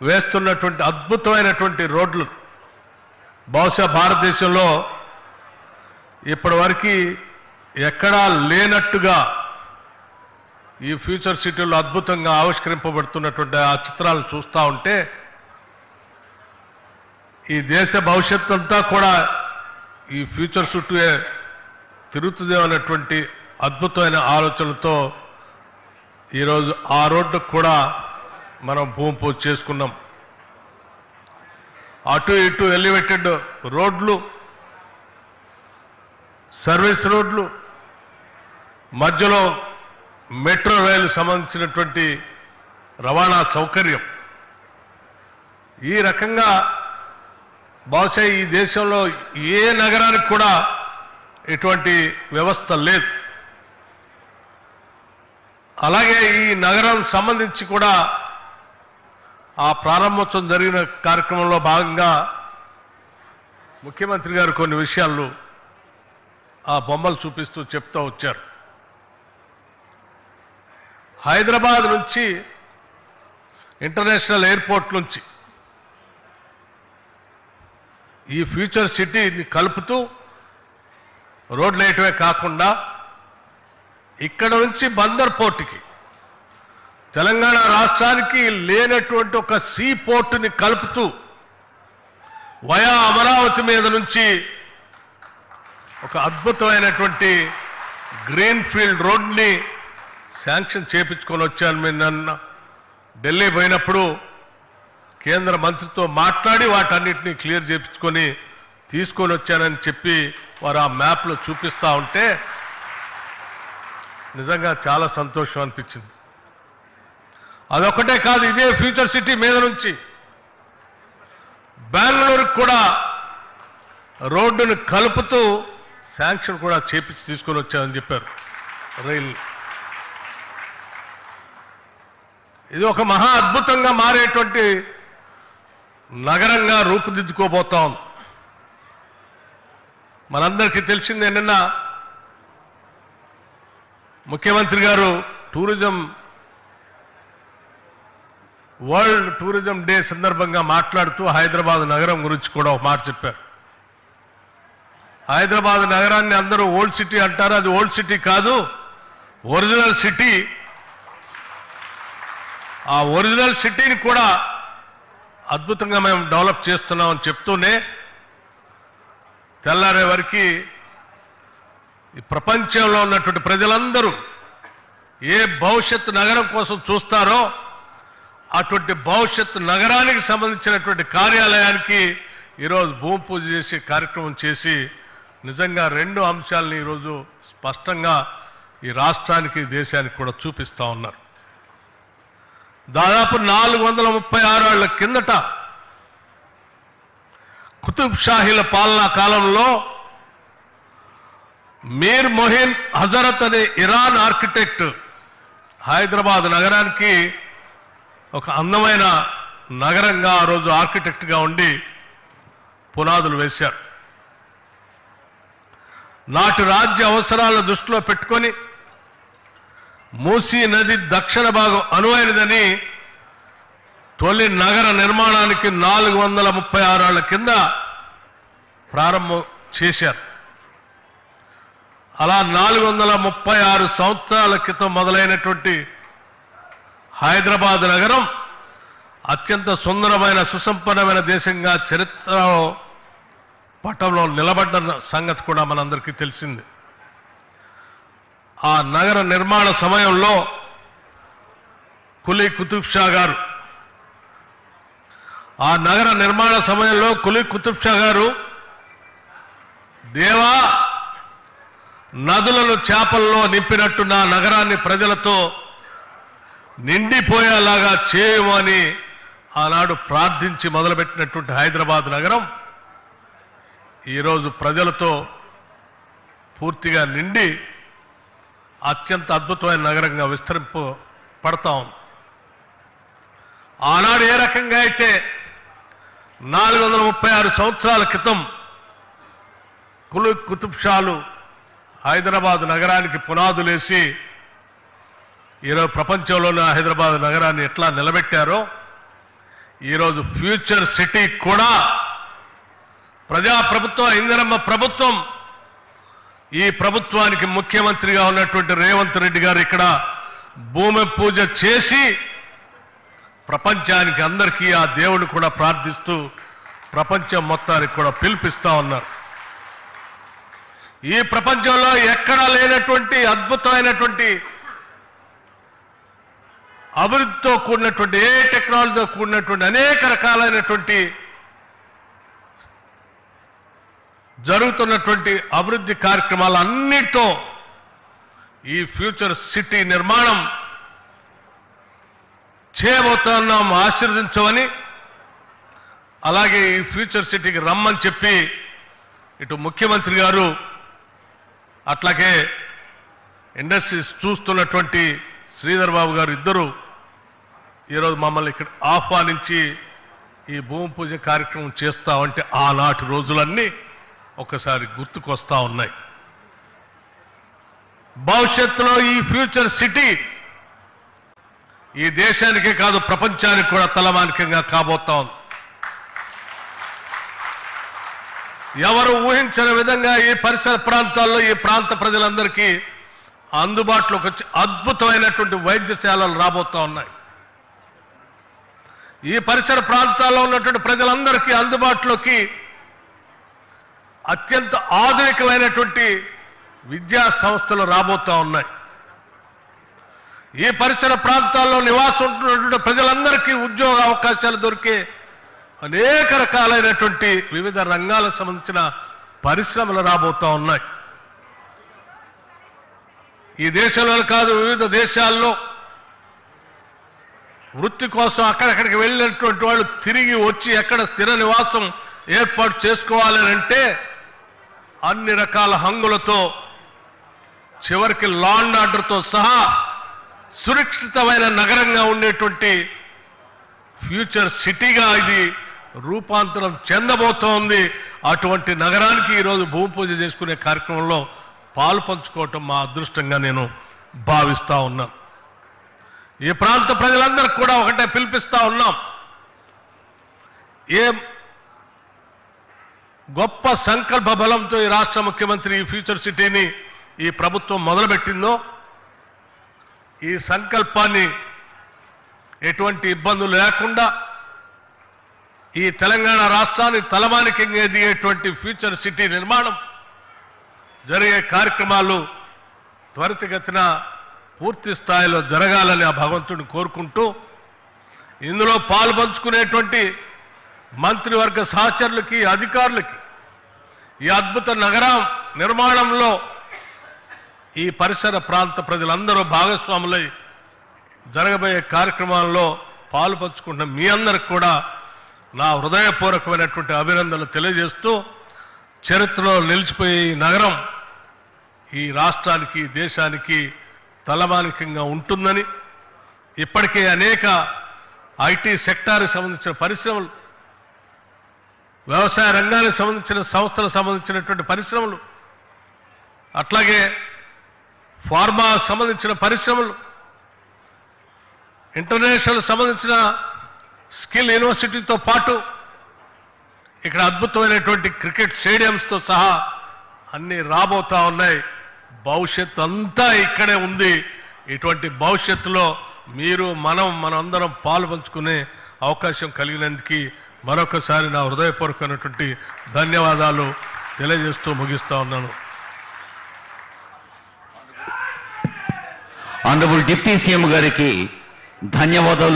వేస్తున్నటువంటి అద్భుతమైనటువంటి రోడ్లు బహుశా భారతదేశంలో ఇప్పటివరకు ఎక్కడా లేనట్టుగా ఈ ఫ్యూచర్ సిటీలో అద్భుతంగా ఆవిష్కరింపబడుతున్నటువంటి ఆ చిత్రాలను చూస్తూ ఉంటే ఈ దేశ భవిష్యత్తు అంతా కూడా ఈ ఫ్యూచర్ చుట్టూ తిరుగుతుంది అన్నటువంటి అద్భుతమైన ఆలోచనలతో ఈరోజు ఆ రోడ్డుకు కూడా మనం భూమి పూజ చేసుకున్నాం. అటు ఇటు ఎలివేటెడ్ రోడ్లు, సర్వీస్ రోడ్లు, మధ్యలో మెట్రో రైలు సంబంధించినటువంటి రవాణా సౌకర్యం, ఈ రకంగా బహుశా ఈ దేశంలో ఏ నగరానికి కూడా ఇటువంటి వ్యవస్థ లేదు. అలాగే ఈ నగరం సంబంధించి కూడా ఆ ప్రారంభోత్సవం జరిగిన కార్యక్రమంలో భాగంగా ముఖ్యమంత్రి గారు కొన్ని విషయాలు ఆ బొమ్మలు చూపిస్తూ చెప్తూ వచ్చారు. హైదరాబాద్ నుంచి ఇంటర్నేషనల్ ఎయిర్పోర్ట్ నుంచి ఈ ఫ్యూచర్ సిటీని కలుపుతూ రోడ్లు వేయటమే కాకుండా ఇక్కడ నుంచి బందర్ పోర్టుకి తెలంగాణ రాష్ట్రానికి లేనటువంటి ఒక సీ పోర్టుని కలుపుతూ వయా అమరావతి మీద నుంచి ఒక అద్భుతమైనటువంటి గ్రీన్ ఫీల్డ్ రోడ్ని శాంక్షన్ చేపించుకొని వచ్చాను. నిన్న ఢిల్లీ పోయినప్పుడు కేంద్ర మంత్రితో మాట్లాడి వాటన్నిటినీ క్లియర్ చేపించుకొని తీసుకొని వచ్చానని చెప్పి వారు ఆ మ్యాప్లో చూపిస్తూ ఉంటే నిజంగా చాలా సంతోషం అనిపించింది. అదొక్కటే కాదు, ఇదే ఫ్యూచర్ సిటీ మీద నుంచి బెంగళూరుకు కూడా రోడ్డును కలుపుతూ శాంక్షన్ కూడా చేపించి తీసుకొని వచ్చారని చెప్పారు. రైలు ఇది ఒక మహా అద్భుతంగా మారేటువంటి నగరంగా రూపుదిద్దుకోబోతా ఉంది. మనందరికీ తెలిసిందే, నిన్న ముఖ్యమంత్రి గారు వరల్డ్ టూరిజం డే సందర్భంగా మాట్లాడుతూ హైదరాబాద్ నగరం గురించి కూడా ఒక మాట చెప్పారు. హైదరాబాద్ నగరాన్ని అందరూ ఓల్డ్ సిటీ అంటారు, అది ఓల్డ్ సిటీ కాదు, ఒరిజినల్ సిటీ. ఆ ఒరిజినల్ సిటీని కూడా అద్భుతంగా మేము డెవలప్ చేస్తున్నామని చెప్తూనే తెల్లారే వరకు ఈ ప్రపంచంలో ఉన్నటువంటి ప్రజలందరూ ఏ భవిష్యత్ నగరం కోసం చూస్తారో అటువంటి భవిష్యత్ నగరానికి సంబంధించినటువంటి కార్యాలయానికి ఈరోజు భూమి పూజ చేసే కార్యక్రమం చేసి నిజంగా రెండు అంశాలని ఈరోజు స్పష్టంగా ఈ రాష్ట్రానికి దేశానికి కూడా చూపిస్తా ఉన్నారు. దాదాపు 436 ఏళ్ల కిందట కుతుబ్ షాహీల పాలనా కాలంలో మీర్ మొహిన్ హజరత్ అనే ఇరాన్ ఆర్కిటెక్ట్ హైదరాబాద్ నగరానికి ఒక అందమైన నగరంగా ఆ రోజు ఆర్కిటెక్ట్గా ఉండి పునాదులు వేశారు. నాటి రాజ్య అవసరాలను దృష్టిలో పెట్టుకొని మూసీ నది దక్షిణ భాగం అనువైనదని తొలి నగర నిర్మాణానికి 436 ఏళ్ల కింద ప్రారంభం చేశారు. అలా 436 సంవత్సరాల క్రితం మొదలైనటువంటి హైదరాబాద్ నగరం అత్యంత సుందరమైన సుసంపన్నమైన దేశంగా చరిత్ర పటంలో నిలబడ్డ సంగతి కూడా మనందరికీ తెలిసింది. ఆ నగర నిర్మాణ సమయంలో కులీ కుతుబ్ షా గారు దేవా నదులను చేపల్లో నింపినట్టు నా నగరాన్ని ప్రజలతో నిండిపోయేలాగా చేయమని ఆనాడు ప్రార్థించి మొదలుపెట్టినటువంటి హైదరాబాద్ నగరం ఈరోజు ప్రజలతో పూర్తిగా నిండి అత్యంత అద్భుతమైన నగరంగా విస్తరింపబడతా ఉంది. ఆనాడు ఏ రకంగా అయితే 436 సంవత్సరాల క్రితం కుతుబ్ షాలు హైదరాబాద్ నగరానికి పునాదులేసి ఈరోజు ప్రపంచంలోని హైదరాబాద్ నగరాన్ని ఎట్లా నిలబెట్టారో ఈరోజు ఫ్యూచర్ సిటీ కూడా ప్రజాప్రభుత్వం, ఇందిరమ్మ ప్రభుత్వం, ఈ ప్రభుత్వానికి ముఖ్యమంత్రిగా ఉన్నటువంటి రేవంత్ రెడ్డి గారు ఇక్కడ భూమి పూజ చేసి ప్రపంచానికి అందరికీ ఆ దేవుడు కూడా ప్రార్థిస్తూ ప్రపంచం మొత్తానికి కూడా పిలిపిస్తా ఉన్నారు. ఈ ప్రపంచంలో ఎక్కడా లేనటువంటి అద్భుతమైనటువంటి అభివృద్ధితో కూడినటువంటి, ఏ టెక్నాలజీతో కూడినటువంటి అనేక రకాలైనటువంటి జరుగుతున్నటువంటి అభివృద్ధి కార్యక్రమాలన్నిటితో ఈ ఫ్యూచర్ సిటీ నిర్మాణం చేయబోతున్నాం. ఆశీర్వదించమని, అలాగే ఈ ఫ్యూచర్ సిటీకి రమ్మని చెప్పి ఇటు ముఖ్యమంత్రి గారు అట్లాగే ఇండస్ట్రీస్ చూస్తున్నటువంటి శ్రీధర్ బాబు గారు ఇద్దరు ఈరోజు మమ్మల్ని ఇక్కడ ఆహ్వానించి ఈ భూమి పూజ కార్యక్రమం చేస్తామంటే ఆనాటి రోజులన్నీ ఒకసారి గుర్తుకొస్తా ఉన్నాయి. భవిష్యత్తులో ఈ ఫ్యూచర్ సిటీ ఈ దేశానికే కాదు ప్రపంచానికి కూడా తలమానికంగా కాబోతా ఉంది. ఎవరు ఊహించిన విధంగా ఈ పరిసర ప్రాంతాల్లో ఈ ప్రాంత ప్రజలందరికీ అందుబాటులోకి వచ్చి అద్భుతమైనటువంటి వైద్యశాలలు రాబోతా ఉన్నాయి. ఈ పరిసర ప్రాంతాల్లో ఉన్నటువంటి ప్రజలందరికీ అందుబాటులోకి అత్యంత ఆధునికమైనటువంటి విద్యా సంస్థలు రాబోతా ఉన్నాయి. ఈ పరిసర ప్రాంతాల్లో నివాసం ఉంటున్నటువంటి ప్రజలందరికీ ఉద్యోగ అవకాశాలు దొరికే అనేక రకాలైనటువంటి వివిధ రంగాలకు సంబంధించిన పరిశ్రమలు రాబోతా ఉన్నాయి. ఈ దేశంలో కాదు, వివిధ దేశాల్లో వృత్తి కోసం అక్కడక్కడికి వెళ్ళినటువంటి వాళ్ళు తిరిగి వచ్చి ఎక్కడ స్థిర నివాసం ఏర్పాటు చేసుకోవాలంటే అన్ని రకాల హంగులతో, చివరికి లా అండ్ ఆర్డర్తో సహా సురక్షితమైన నగరంగా ఉండేటువంటి ఫ్యూచర్ సిటీగా ఇది రూపాంతరం చెందబోతోంది. అటువంటి నగరానికి ఈరోజు భూమి పూజ చేసుకునే కార్యక్రమంలో పాలు పంచుకోవటం మా అదృష్టంగా నేను భావిస్తా ఉన్నాను. ఈ ప్రాంత ప్రజలందరికీ కూడా ఒకటే పిలిపిస్తా ఉన్నాం. ఏ గొప్ప సంకల్ప బలంతో ఈ రాష్ట్ర ముఖ్యమంత్రి ఈ ఫ్యూచర్ సిటీని ఈ ప్రభుత్వం మొదలుపెట్టిందో, ఈ సంకల్పాన్ని ఎటువంటి ఇబ్బందులు లేకుండా ఈ తెలంగాణ రాష్ట్రాన్ని తలమానికంగా ఎదిగేటువంటి ఫ్యూచర్ సిటీ నిర్మాణం జరిగే కార్యక్రమాలు త్వరితగతిన పూర్తి స్థాయిలో జరగాలని ఆ భగవంతుడిని కోరుకుంటూ, ఇందులో పాల్పంచుకునేటువంటి మంత్రివర్గ సహచరులకి, అధికారులకి ఈ అద్భుత నగరం నిర్మాణంలో ఈ పరిసర ప్రాంత ప్రజలందరూ భాగస్వాములై జరగబోయే కార్యక్రమాల్లో పాల్పంచుకుంటున్న మీ అందరికి కూడా నా హృదయపూర్వకమైనటువంటి అభినందనలు తెలియజేస్తూ, చరిత్రలో నిలిచిపోయే ఈ నగరం ఈ రాష్ట్రానికి, దేశానికి తలమానికంగా ఉంటుందని, ఇప్పటికే అనేక ఐటీ సెక్టార్కి సంబంధించిన పరిశ్రమలు, వ్యవసాయ రంగానికి సంబంధించిన సంస్థలకు సంబంధించినటువంటి పరిశ్రమలు, అట్లాగే ఫార్మాకు సంబంధించిన పరిశ్రమలు, ఇంటర్నేషనల్ సంబంధించిన స్కిల్ యూనివర్సిటీతో పాటు ఇక్కడ అద్భుతమైనటువంటి క్రికెట్ స్టేడియంస్తో సహా అన్నీ రాబోతా ఉన్నాయి. భవిష్యత్తు అంతా ఇక్కడే ఉంది. ఇటువంటి భవిష్యత్తులో మీరు మనందరం పాలు పంచుకునే అవకాశం కలిగినందుకు మరొకసారి నా హృదయపూర్వకమైనటువంటి ధన్యవాదాలు తెలియజేస్తూ ముగిస్తా ఉన్నాను. ఆనరబుల్ డిప్యూటీ సీఎం గారికి ధన్యవాదాలు.